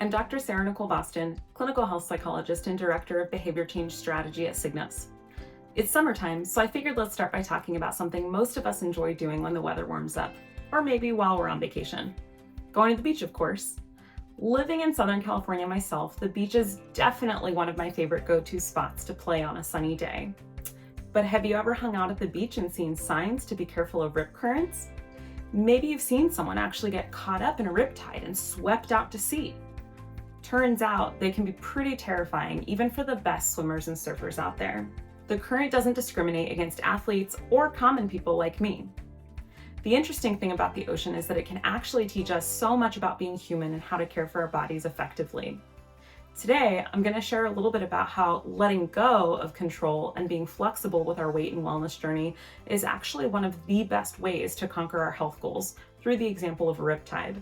I'm Dr. Sarah-Nicole Bostan, clinical health psychologist and director of behavior change strategy at Signos. It's summertime, so I figured let's start by talking about something most of us enjoy doing when the weather warms up, or maybe while we're on vacation. Going to the beach, of course. Living in Southern California myself, the beach is definitely one of my favorite go-to spots to play on a sunny day. But have you ever hung out at the beach and seen signs to be careful of rip currents? Maybe you've seen someone actually get caught up in a riptide and swept out to sea. Turns out they can be pretty terrifying even for the best swimmers and surfers out there. The current doesn't discriminate against athletes or common people like me. The interesting thing about the ocean is that it can actually teach us so much about being human and how to care for our bodies effectively. Today, I'm going to share a little bit about how letting go of control and being flexible with our weight and wellness journey is actually one of the best ways to conquer our health goals through the example of a riptide.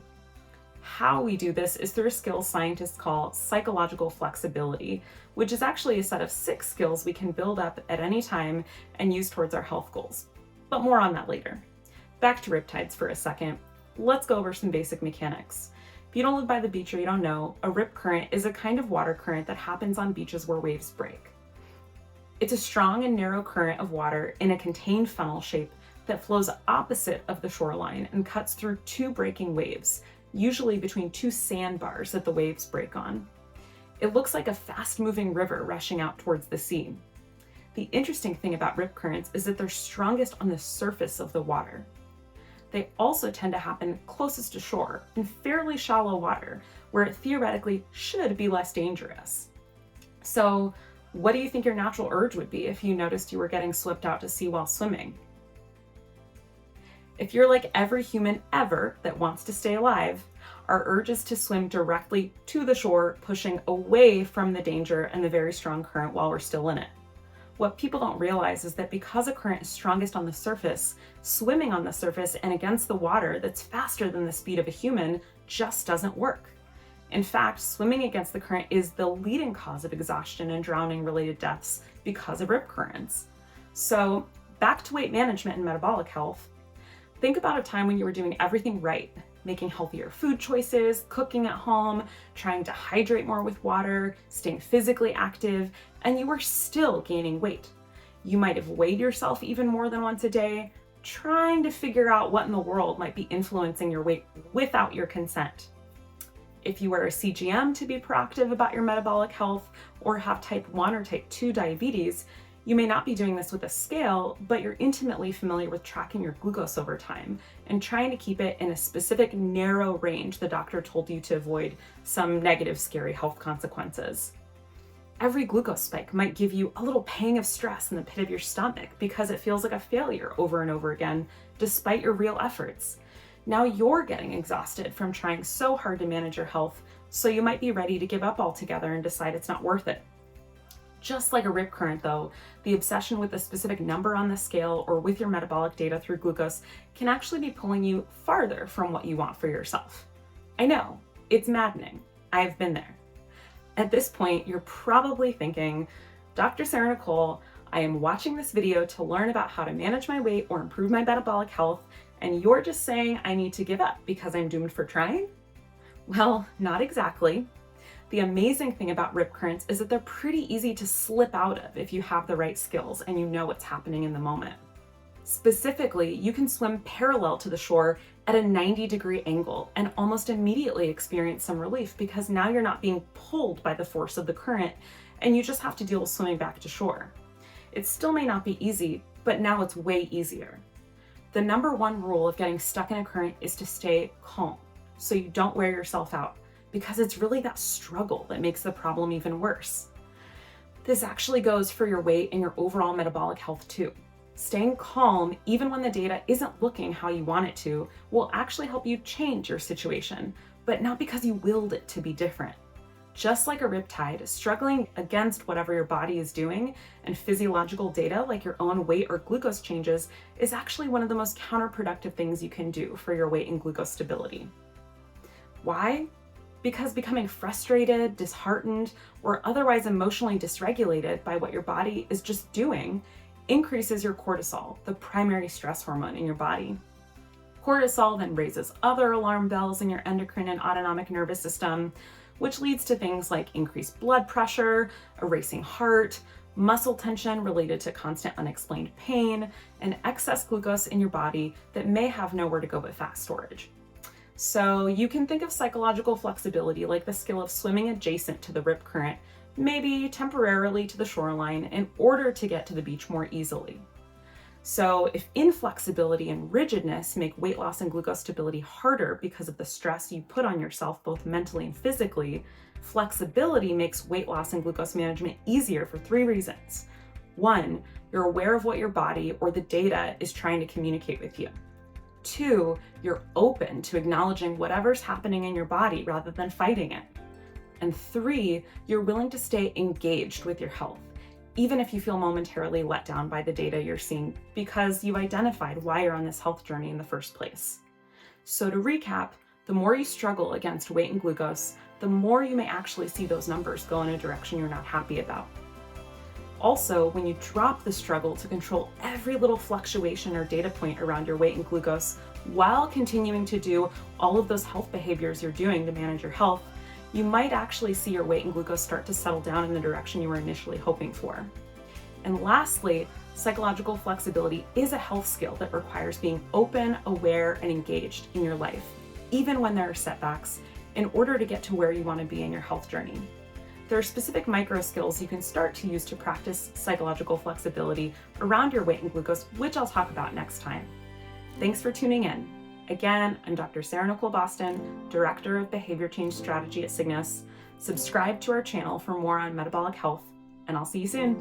How we do this is through a skill scientists call psychological flexibility, which is actually a set of 6 skills we can build up at any time and use towards our health goals. But more on that later. Back to riptides for a second. Let's go over some basic mechanics. If you don't live by the beach or you don't know, a rip current is a kind of water current that happens on beaches where waves break. It's a strong and narrow current of water in a contained funnel shape that flows opposite of the shoreline and cuts through 2 breaking waves, usually between 2 sandbars that the waves break on. It looks like a fast-moving river rushing out towards the sea. The interesting thing about rip currents is that they're strongest on the surface of the water. They also tend to happen closest to shore in fairly shallow water, where it theoretically should be less dangerous. So, what do you think your natural urge would be if you noticed you were getting swept out to sea while swimming? If you're like every human ever that wants to stay alive, our urge is to swim directly to the shore, pushing away from the danger and the very strong current while we're still in it. What people don't realize is that because a current is strongest on the surface, swimming on the surface and against the water that's faster than the speed of a human just doesn't work. In fact, swimming against the current is the leading cause of exhaustion and drowning related deaths because of rip currents. So back to weight management and metabolic health. Think about a time when you were doing everything right, making healthier food choices, cooking at home, trying to hydrate more with water, staying physically active, and you were still gaining weight. You might have weighed yourself even more than once a day, trying to figure out what in the world might be influencing your weight without your consent. If you wear a CGM to be proactive about your metabolic health or have type 1 or type 2 diabetes, you may not be doing this with a scale, but you're intimately familiar with tracking your glucose over time and trying to keep it in a specific narrow range the doctor told you to avoid some negative, scary health consequences. Every glucose spike might give you a little pang of stress in the pit of your stomach because it feels like a failure over and over again, despite your real efforts. Now you're getting exhausted from trying so hard to manage your health, so you might be ready to give up altogether and decide it's not worth it. Just like a rip current though, the obsession with a specific number on the scale or with your metabolic data through glucose can actually be pulling you farther from what you want for yourself. I know, it's maddening. I've been there. At this point, you're probably thinking, Dr. Sarah-Nicole, I am watching this video to learn about how to manage my weight or improve my metabolic health, and you're just saying I need to give up because I'm doomed for trying? Well, not exactly. The amazing thing about rip currents is that they're pretty easy to slip out of if you have the right skills and you know what's happening in the moment. Specifically, you can swim parallel to the shore at a 90-degree angle and almost immediately experience some relief because now you're not being pulled by the force of the current and you just have to deal with swimming back to shore. It still may not be easy, but now it's way easier. The number 1 rule of getting stuck in a current is to stay calm so you don't wear yourself out, because it's really that struggle that makes the problem even worse. This actually goes for your weight and your overall metabolic health too. Staying calm, even when the data isn't looking how you want it to, will actually help you change your situation, but not because you willed it to be different. Just like a riptide, struggling against whatever your body is doing and physiological data like your own weight or glucose changes is actually one of the most counterproductive things you can do for your weight and glucose stability. Why? Because becoming frustrated, disheartened, or otherwise emotionally dysregulated by what your body is just doing increases your cortisol, the primary stress hormone in your body. Cortisol then raises other alarm bells in your endocrine and autonomic nervous system, which leads to things like increased blood pressure, a racing heart, muscle tension related to constant unexplained pain, and excess glucose in your body that may have nowhere to go but fat storage. So you can think of psychological flexibility like the skill of swimming adjacent to the rip current, maybe temporarily to the shoreline, in order to get to the beach more easily. So if inflexibility and rigidness make weight loss and glucose stability harder because of the stress you put on yourself both mentally and physically, flexibility makes weight loss and glucose management easier for 3 reasons. 1, you're aware of what your body or the data is trying to communicate with you. 2, you're open to acknowledging whatever's happening in your body rather than fighting it. And 3, you're willing to stay engaged with your health, even if you feel momentarily let down by the data you're seeing because you've identified why you're on this health journey in the first place. So to recap, the more you struggle against weight and glucose, the more you may actually see those numbers go in a direction you're not happy about. Also, when you drop the struggle to control every little fluctuation or data point around your weight and glucose while continuing to do all of those health behaviors you're doing to manage your health, you might actually see your weight and glucose start to settle down in the direction you were initially hoping for. And lastly, psychological flexibility is a health skill that requires being open, aware, and engaged in your life, even when there are setbacks, in order to get to where you want to be in your health journey. There are specific micro skills you can start to use to practice psychological flexibility around your weight and glucose, which I'll talk about next time. Thanks for tuning in. Again, I'm Dr. Sarah-Nicole Bostan, Director of Behavior Change Strategy at Signos. Subscribe to our channel for more on metabolic health, and I'll see you soon.